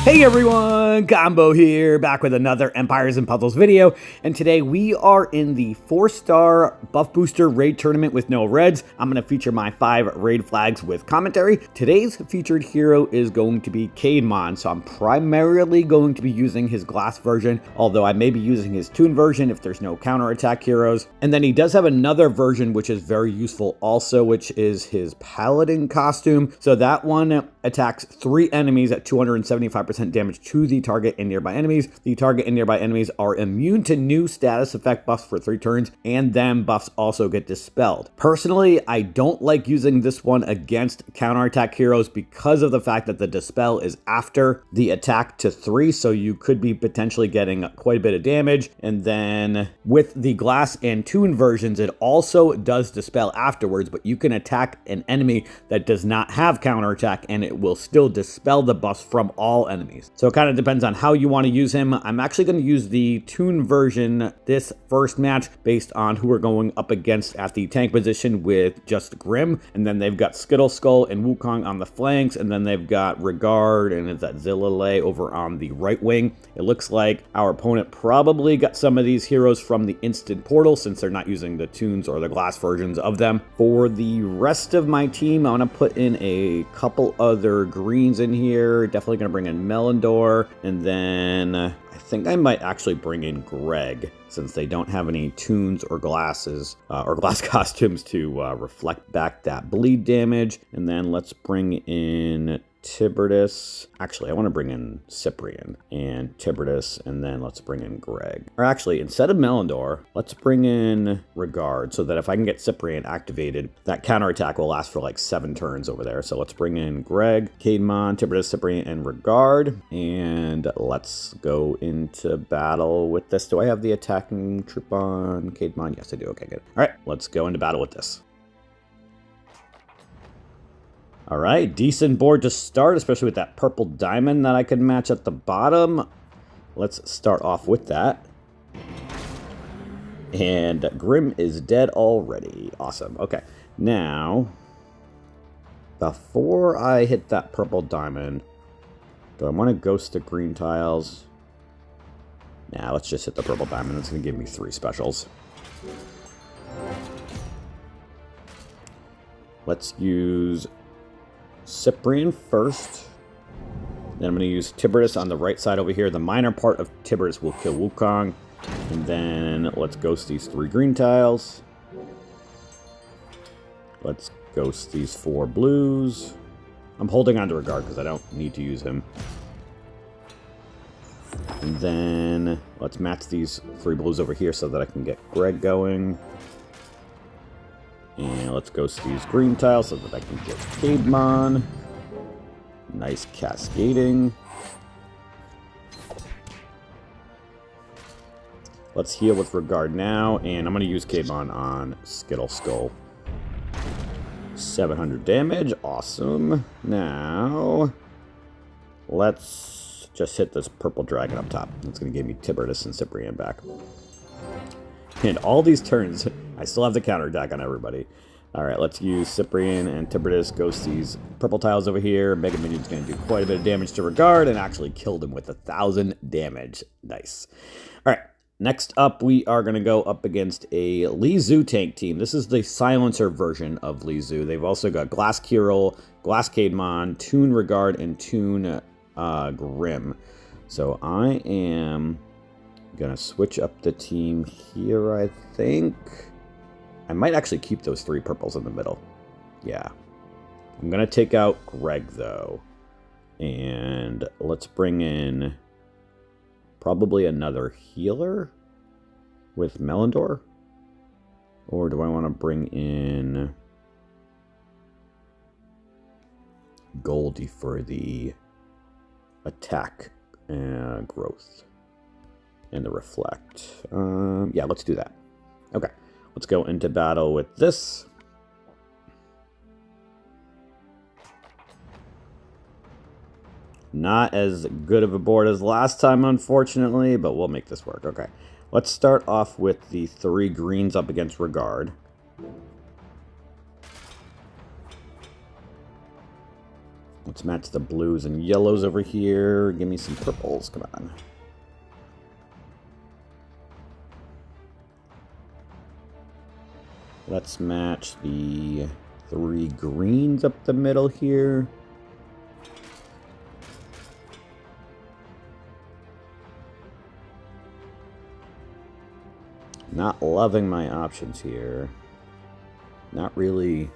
Hey everyone, Combo here, back with another Empires and Puzzles video, and today we are in the 4-star buff booster raid tournament with no reds. I'm going to feature my 5 raid flags with commentary. Today's featured hero is going to be Caedmon, so I'm primarily going to be using his glass version, although I may be using his toon version if there's no counterattack heroes. And then he does have another version which is very useful also, which is his paladin costume. So that one attacks 3 enemies at 275% damage to the target and nearby enemies. The target and nearby enemies are immune to new status effect buffs for 3 turns, and then buffs also get dispelled. Personally, I don't like using this one against counterattack heroes because of the fact that the dispel is after the attack to 3, so you could be potentially getting quite a bit of damage. And then with the glass and toon versions, it also does dispel afterwards, but you can attack an enemy that does not have counterattack and it will still dispel the buffs from all enemies. So it kind of depends on how you want to use him. I'm actually going to use the toon version this first match based on who we're going up against at the tank position with just Grim. And then they've got Skittle Skull and Wukong on the flanks. And then they've got Regard and it's that Zillalay over on the right wing. It looks like our opponent probably got some of these heroes from the instant portal since they're not using the toons or the glass versions of them. For the rest of my team, I'm going to put in a couple other greens in here. Definitely going to bring in Melindor, and then I think I might actually bring in Greg since they don't have any toons or glasses or glass costumes to reflect back that bleed damage. And then let's bring in Tiberius. Actually, I want to bring in Cyprian and Tiberius, and then let's bring in Greg. Or actually, instead of Melindor, let's bring in Regard so that if I can get Cyprian activated, that counterattack will last for like 7 turns over there. So let's bring in Greg, Caedmon, Tiberius, Cyprian, and Regard. And let's go into battle with this. Do I have the attacking troop on Caedmon? Yes, I do. Okay, good. All right, let's go into battle with this. All right, decent board to start, especially with that purple diamond that I could match at the bottom. Let's start off with that. And Grim is dead already. Awesome. Okay, now, before I hit that purple diamond, do I want to ghost the green tiles? Nah, let's just hit the purple diamond. It's going to give me 3 specials. Let's use Cyprian first. Then I'm going to use Tiberius on the right side over here. The minor part of Tiberius will kill Wukong. And then let's ghost these 3 green tiles. Let's ghost these 4 blues. I'm holding on to Regard because I don't need to use him. And then let's match these 3 blues over here so that I can get Greg going. And let's ghost these green tiles so that I can get Caedmon. Nice cascading. Let's heal with Regard now, and I'm going to use Caedmon on Skittle Skull. 700 damage, awesome. Now, let's just hit this purple dragon up top. It's going to give me Tiberius and Cyprian back. And all these turns, I still have the counterattack on everybody. All right, let's use Cyprian and Tiberius, ghost these purple tiles over here. Mega Minion's going to do quite a bit of damage to Regard and actually killed him with 1,000 damage. Nice. All right, next up, we are going to go up against a Li Zu tank team. This is the silencer version of Li Zu. They've also got Glass Kirill, Glass Caedmon, Toon Regard, and Toon Grim. So I am gonna switch up the team here, I think. I might actually keep those 3 purples in the middle. Yeah. I'm gonna take out Greg, though. And let's bring in probably another healer with Melindor. Or do I want to bring in Goldie for the attack growth? And the reflect. Yeah, let's do that. Okay, let's go into battle with this. Not as good of a board as last time, unfortunately, but we'll make this work. Okay, let's start off with the 3 greens up against Regard. Let's match the blues and yellows over here. Give me some purples. Come on. Let's match the 3 greens up the middle here. Not loving my options here. Not really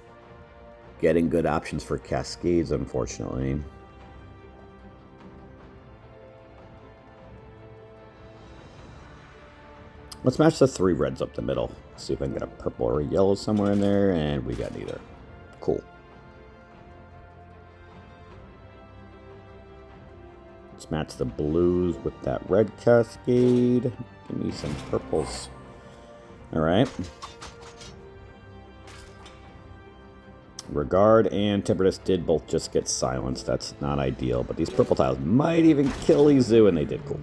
getting good options for cascades, unfortunately. Let's match the 3 reds up the middle. See if I can get a purple or a yellow somewhere in there, and we got neither. Cool. Let's match the blues with that red cascade. Give me some purples. Alright. Regard and Tempertus did both just get silenced. That's not ideal, but these purple tiles might even kill Izu, and they did. Cool.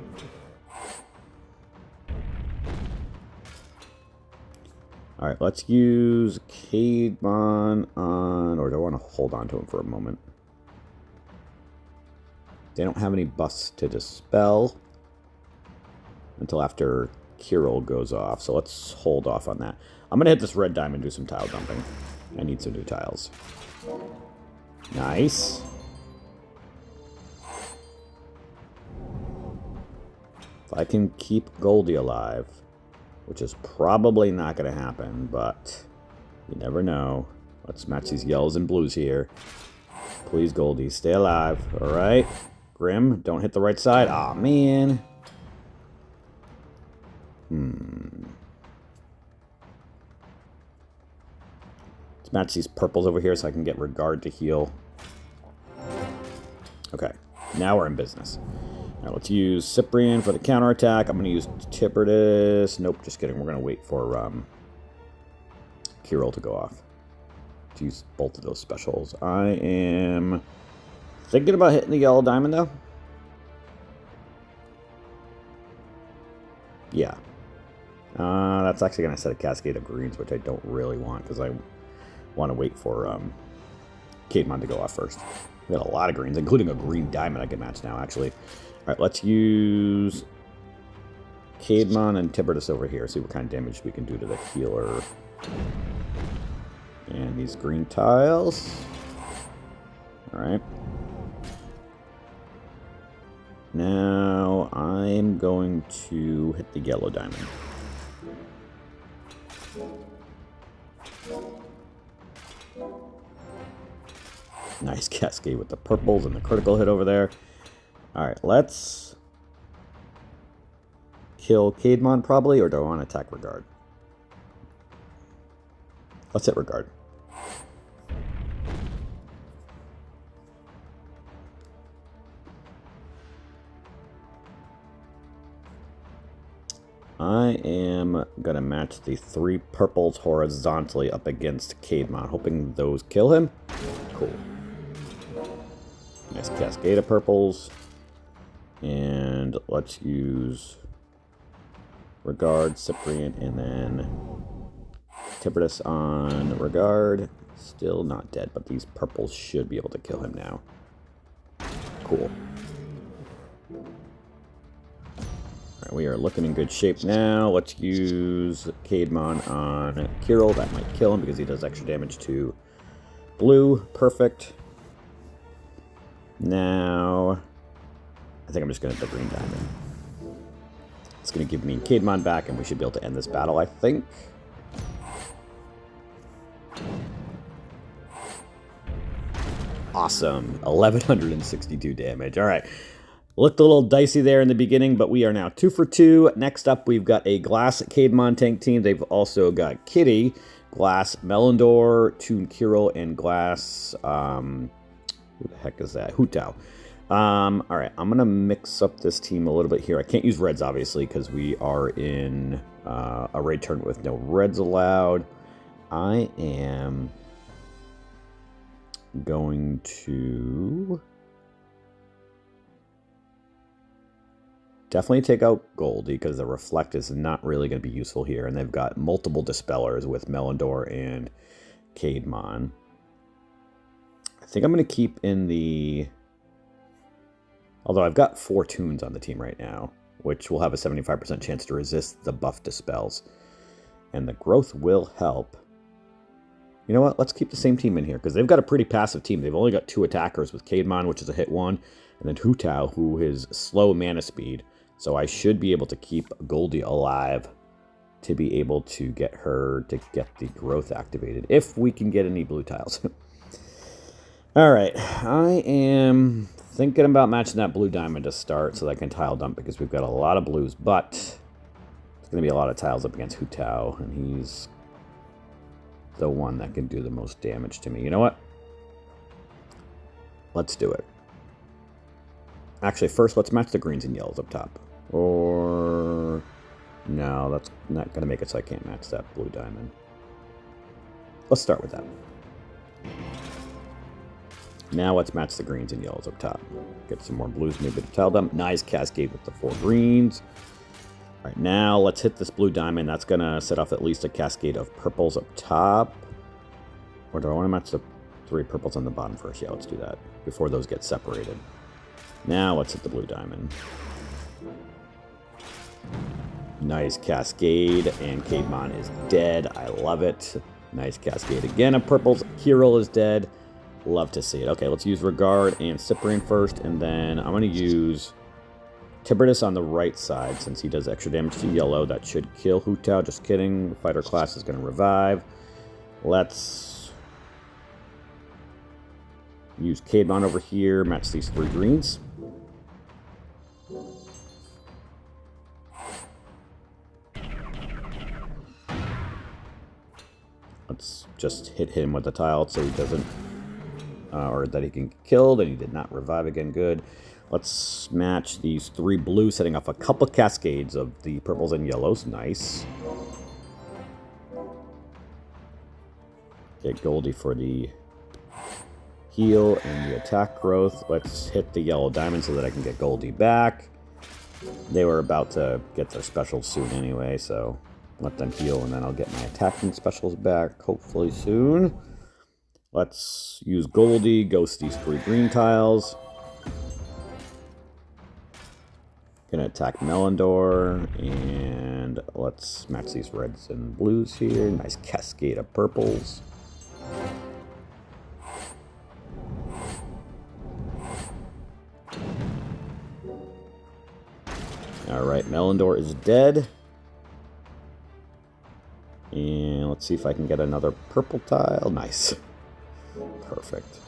Alright, let's use Caedmon on... Or do I want to hold on to him for a moment? They don't have any buffs to dispel until after Kirill goes off, so let's hold off on that. I'm going to hit this red diamond and do some tile dumping. I need some new tiles. Nice. If I can keep Goldie alive, which is probably not going to happen, but you never know. Let's match these yellows and blues here. Please, Goldie, stay alive. All right. Grim, don't hit the right side. Aw, man. Let's match these purples over here so I can get Regard to heal. Okay, now we're in business. Now let's use Cyprian for the counterattack. I'm going to use Tippertus. Nope, just kidding. We're going to wait for Kirill to go off. To use both of those specials. I am thinking about hitting the yellow diamond, though. Yeah. That's actually going to set a cascade of greens, which I don't really want, because I want to wait for Caedmon to go off first. We got a lot of greens, including a green diamond I can match now, actually. All right, let's use Caedmon and Tippertus over here. See what kind of damage we can do to the healer. And these green tiles. All right. Now I'm going to hit the yellow diamond. Nice cascade with the purples and the critical hit over there. Alright, let's kill Caedmon probably, or do I want to attack Regard? Let's hit Regard. I am going to match the 3 purples horizontally up against Caedmon, hoping those kill him. Cool. Nice cascade of purples. And let's use Regard, Cyprian, and then Tippertus on Regard. Still not dead, but these purples should be able to kill him now. Cool. Alright, we are looking in good shape now. Let's use Caedmon on Kirill. That might kill him because he does extra damage to blue. Perfect. Now, I think I'm just going to hit the green diamond. It's going to give me Caedmon back, and we should be able to end this battle, I think. Awesome. 1162 damage. All right. Looked a little dicey there in the beginning, but we are now 2 for 2. Next up, we've got a Glass Caedmon tank team. They've also got Kitty, Glass Melindor, Toon Kirill, and Glass... who the heck is that? Hu Tao. All right, I'm going to mix up this team a little bit here. I can't use reds, obviously, because we are in a raid tournament with no reds allowed. I am going to definitely take out Goldie, because the Reflect is not really going to be useful here. And they've got multiple Dispellers with Melindor and Caedmon. I I think I'm going to keep in the... Although I've got 4 Toons on the team right now, which will have a 75% chance to resist the buff dispels. And the growth will help. You know what? Let's keep the same team in here, because they've got a pretty passive team. They've only got 2 attackers with Kademon, which is a hit 1, and then Hu Tao, who is slow mana speed. So I should be able to keep Goldie alive to be able to get her to get the growth activated, if we can get any blue tiles. All right, I am thinking about matching that blue diamond to start so that I can tile dump, because we've got a lot of blues, but it's going to be a lot of tiles up against Hu Tao, and he's the one that can do the most damage to me. You know what? Let's do it. Actually, first, let's match the greens and yellows up top. Or... no, that's not going to make it so I can't match that blue diamond. Let's start with that. Now let's match the greens and yellows up top. Get some more blues, maybe to tile them. Nice cascade with the 4 greens. All right, now let's hit this blue diamond. That's going to set off at least a cascade of purples up top. Or do I want to match the 3 purples on the bottom first? Yeah, let's do that before those get separated. Now let's hit the blue diamond. Nice cascade, and Kademon is dead. I love it. Nice cascade again of purples. Kirill is dead. Love to see it. Okay, let's use Regard and Cyprian first, and then I'm going to use Tiberius on the right side since he does extra damage to yellow. That should kill Hu Tao. Just kidding. The fighter class is going to revive. Let's use Kademon over here. Match these 3 greens. Let's just hit him with the tile so he doesn't, or that he can get killed, and he did not revive again. Good. Let's match these 3 blues, setting off a couple cascades of the purples and yellows. Nice. Get Goldie for the heal and the attack growth. Let's hit the yellow diamond so that I can get Goldie back. They were about to get their specials soon anyway, so let them heal, and then I'll get my attacking specials back, hopefully soon. Let's use Goldie, ghost these 3 green tiles. Gonna attack Melindor, and let's match these reds and blues here. Nice cascade of purples. Alright, Melindor is dead. And let's see if I can get another purple tile. Nice. Perfect.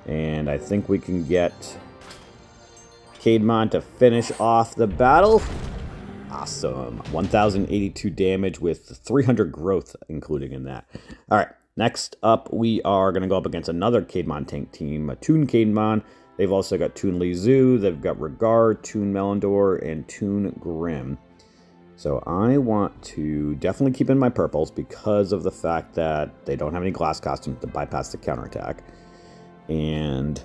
And I think we can get Kademon to finish off the battle. Awesome. 1,082 damage with 300 growth including in that. All right. Next up, we are going to go up against another Kademon tank team, a Toon Kademon. They've also got Toon Li Zu, they've got Regard, Toon Melindor, and Toon Grim. So I want to definitely keep in my purples because of the fact that they don't have any glass costumes to bypass the counterattack. And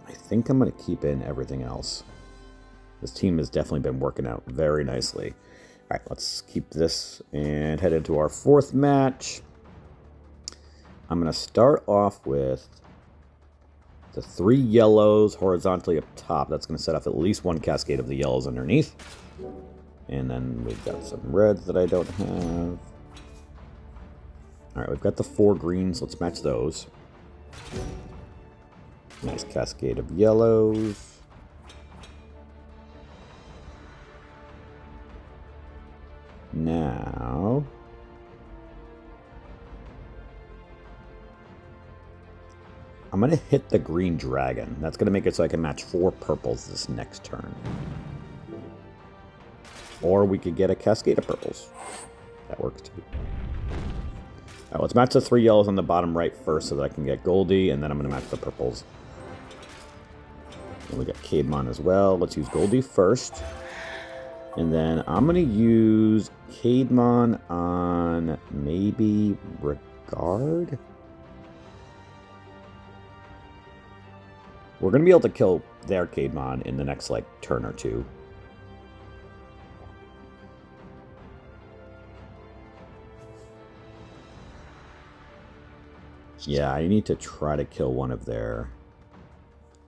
I think I'm going to keep in everything else. This team has definitely been working out very nicely. All right, let's keep this and head into our 4th match. I'm going to start off with the 3 yellows horizontally up top. That's going to set off at least 1 cascade of the yellows underneath. And then we've got some reds that I don't have. All right, we've got the 4 greens. Let's match those. Nice cascade of yellows. Now, I'm going to hit the green dragon. That's going to make it so I can match 4 purples this next turn. Or we could get a cascade of purples. That works too. All right, let's match the 3 yellows on the bottom right first so that I can get Goldie, and then I'm going to match the purples. And we got Kademon as well. Let's use Goldie first. And then I'm going to use Kademon on maybe Regard? We're going to be able to kill their Caedmon in the next, like, turn or two. Yeah, I need to try to kill one of their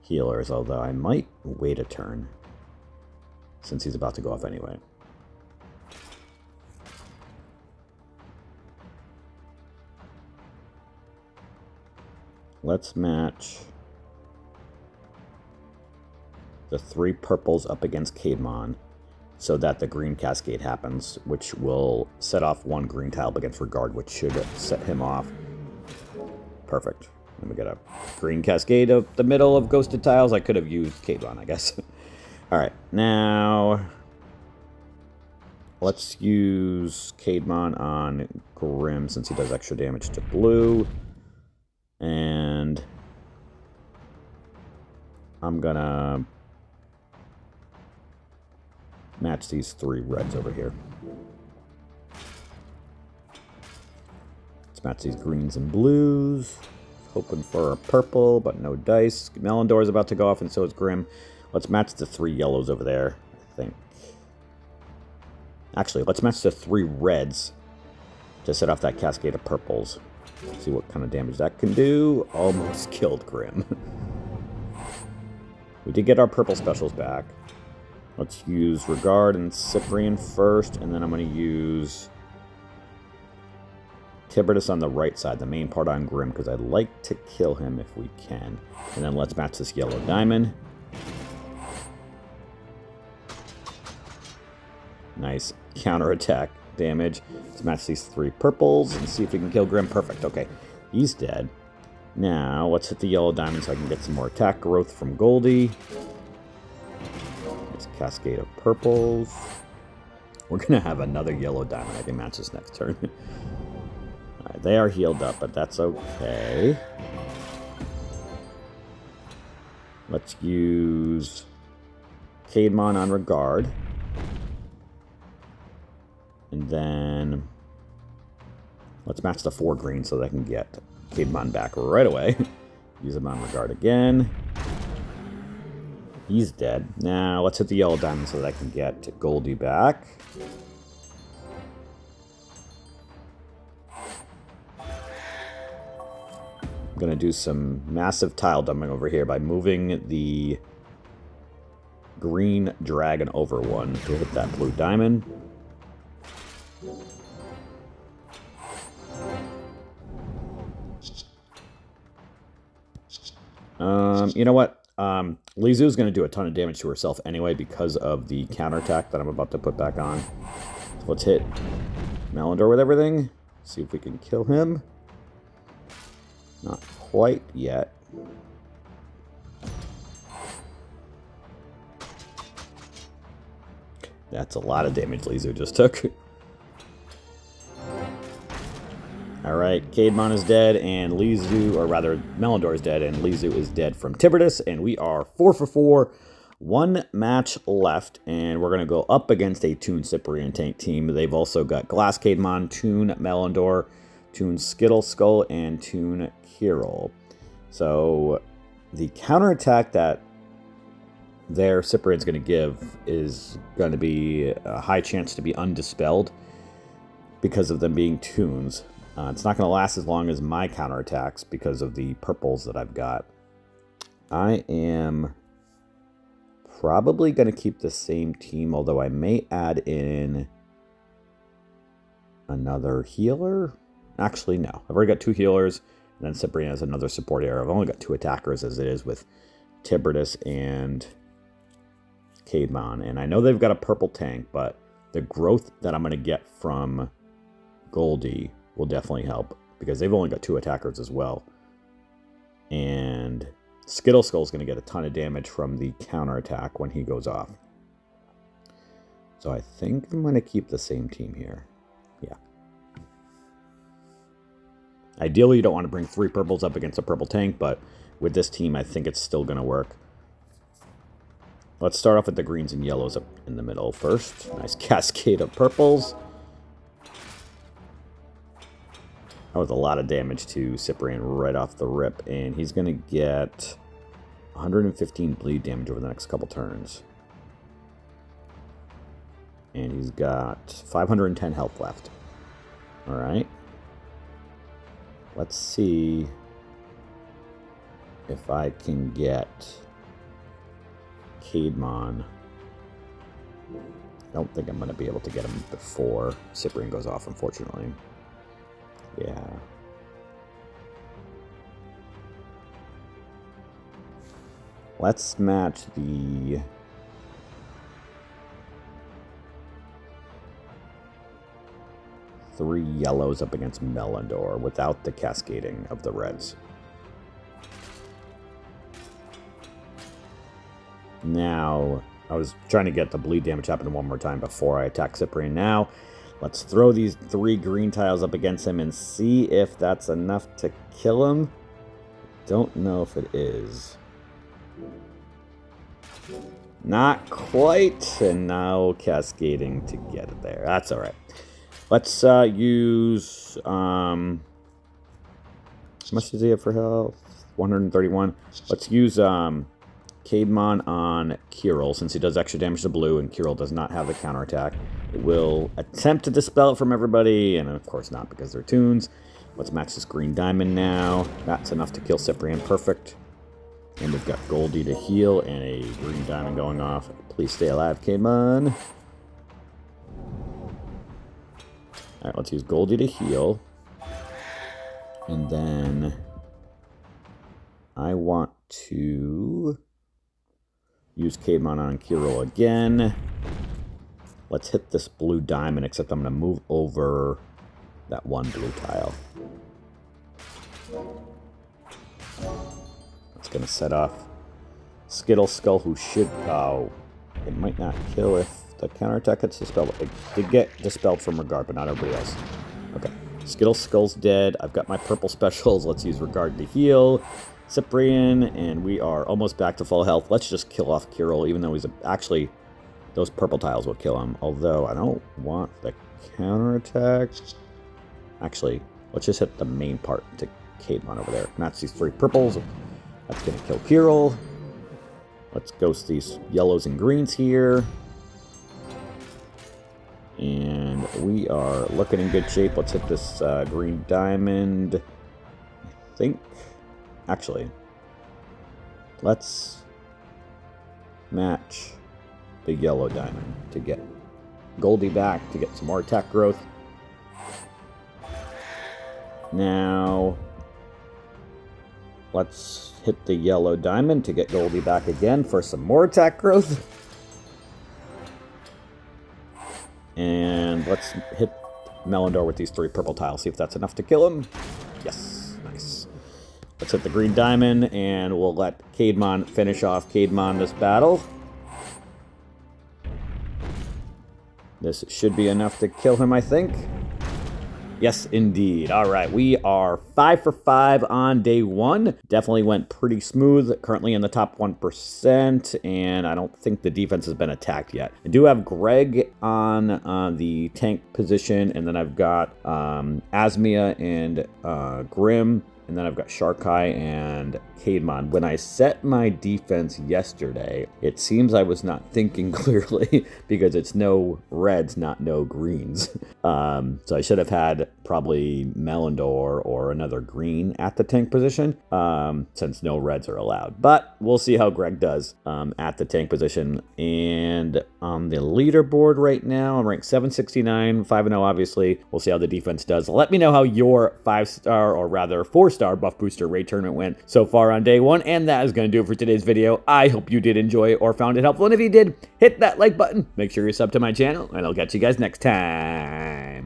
healers, although I might wait a turn, since he's about to go off anyway. Let's match the 3 purples up against Caedmon so that the green cascade happens, which will set off 1 green tile against Regard, which should set him off. Perfect. And we got a green cascade of the middle of ghosted tiles. I could have used Caedmon, I guess. Alright, now let's use Caedmon on Grim since he does extra damage to blue. And I'm gonna match these 3 reds over here. Let's match these greens and blues. Hoping for a purple, but no dice. Melindor is about to go off, and so is Grim. Let's match the 3 yellows over there, I think. Actually, let's match the 3 reds to set off that cascade of purples. See what kind of damage that can do. Almost killed Grim. We did get our purple specials back. Let's use Regard and Cyprian first, and then I'm going to use Tiberius on the right side, the main part on Grim, because I'd like to kill him if we can. And then let's match this yellow diamond. Nice counterattack damage. Let's match these 3 purples and see if we can kill Grim. Perfect. Okay, he's dead. Now, let's hit the yellow diamond so I can get some more attack growth from Goldie. It's a cascade of purples. We're going to have another yellow diamond I can match this next turn. Alright, they are healed up, but that's okay. Let's use Caedmon on Regard. And then let's match the 4 green so that I can get Caedmon back right away. Use him on Regard again. He's dead. Now let's hit the yellow diamond so that I can get Goldie back. I'm going to do some massive tile dumping over here by moving the green dragon over 1 to hit that blue diamond. You know what? Lizu's going to do a ton of damage to herself anyway because of the counterattack that I'm about to put back on. So let's hit Melindor with everything. See if we can kill him. Not quite yet. That's a lot of damage Lizu just took. Alright, Caedmon is dead, and Lizu, or rather, Melindor is dead, and Lizu is dead from Tiberius, and we are 4 for 4. 1 match left, and we're going to go up against a Toon Cyprian tank team. They've also got Glass Caedmon, Toon Melindor, Toon Skittle Skull, and Toon Kyril. So, the counterattack that their Cyprian's going to give is going to be a high chance to be undispelled because of them being Toons. It's not going to last as long as my counterattacks because of the purples that I've got. I am probably going to keep the same team, although I may add in another healer. Actually, no. I've already got 2 healers, and then Cyprian has another support area. I've only got 2 attackers as it is with Tiberius and Caedmon. And I know they've got a purple tank, but the growth that I'm going to get from Goldie will definitely help because they've only got 2 attackers as well. And Skittle Skull is going to get a ton of damage from the counterattack when he goes off. So I think I'm going to keep the same team here. Yeah. Ideally, you don't want to bring 3 purples up against a purple tank, but with this team, I think it's still going to work. Let's start off with the greens and yellows up in the middle first. Nice cascade of purples. That was a lot of damage to Cyprian right off the rip, and he's going to get 115 bleed damage over the next couple turns. And he's got 510 health left. Alright. Let's see if I can get Caedmon. I don't think I'm going to be able to get him before Cyprian goes off, unfortunately. Yeah. Let's match the... three yellows up against Melindor without the cascading of the reds. Now, I was trying to get the bleed damage happen one more time before I attack Cyprian. Now, let's throw these three green tiles up against him and see if that's enough to kill him. Don't know if it is. Not quite, and now cascading to get it there. That's all right. Let's use, how much does he have for health? 131. Let's use Caedmon on Kirill, since he does extra damage to blue, and Kirill does not have the counterattack. It will attempt to dispel it from everybody, and of course not, because they're tunes. Let's match this green diamond now. That's enough to kill Cyprian. Perfect. And we've got Goldie to heal, and a green diamond going off. Please stay alive, Caedmon. Alright, let's use Goldie to heal. And then I want to use Caedmon on Kirill again. Let's hit this blue diamond, except I'm going to move over that one blue tile. That's going to set off Skittle Skull, who should... Oh, it might not kill if the counterattack gets dispelled. It did get dispelled from Regard, but not everybody else. Okay. Skittle Skull's dead. I've got my purple specials. Let's use Regard to heal Cyprian, and we are almost back to full health. Let's just kill off Kirill, even though he's actually... Those purple tiles will kill him, although I don't want the counterattack. Actually, let's just hit the main part to Caedmon over there. Match these three purples. That's going to kill Kirill. Let's ghost these yellows and greens here. And we are looking in good shape. Let's hit this green diamond. I think... Actually, let's match the yellow diamond to get Goldie back, to get some more attack growth. Now, let's hit the yellow diamond to get Goldie back again for some more attack growth. And let's hit Melindor with these three purple tiles, see if that's enough to kill him. Yes, nice. Let's hit the green diamond, and we'll let Caedmon finish off Caedmon this battle. This should be enough to kill him, I think. Yes, indeed. All right, we are 5 for 5 on day one. Definitely went pretty smooth. Currently in the top 1%, and I don't think the defense has been attacked yet. I do have Greg on the tank position, and then I've got Asmia and Grim. And then I've got Sharkai and Caedmon. When I set my defense yesterday, it seems I was not thinking clearly because it's no reds, not no greens. So I should have had probably Melindor or another green at the tank position, since no reds are allowed. But we'll see how Greg does at the tank position. And on the leaderboard right now, I'm ranked 769, 5-0 obviously. We'll see how the defense does. Let me know how your 5-star, or rather 4-star Buff Booster Raid Tournament went so far on day one. And that is going to do it for today's video. I hope you did enjoy it or found it helpful. And if you did, hit that like button. Make sure you're sub to my channel, and I'll catch you guys next time.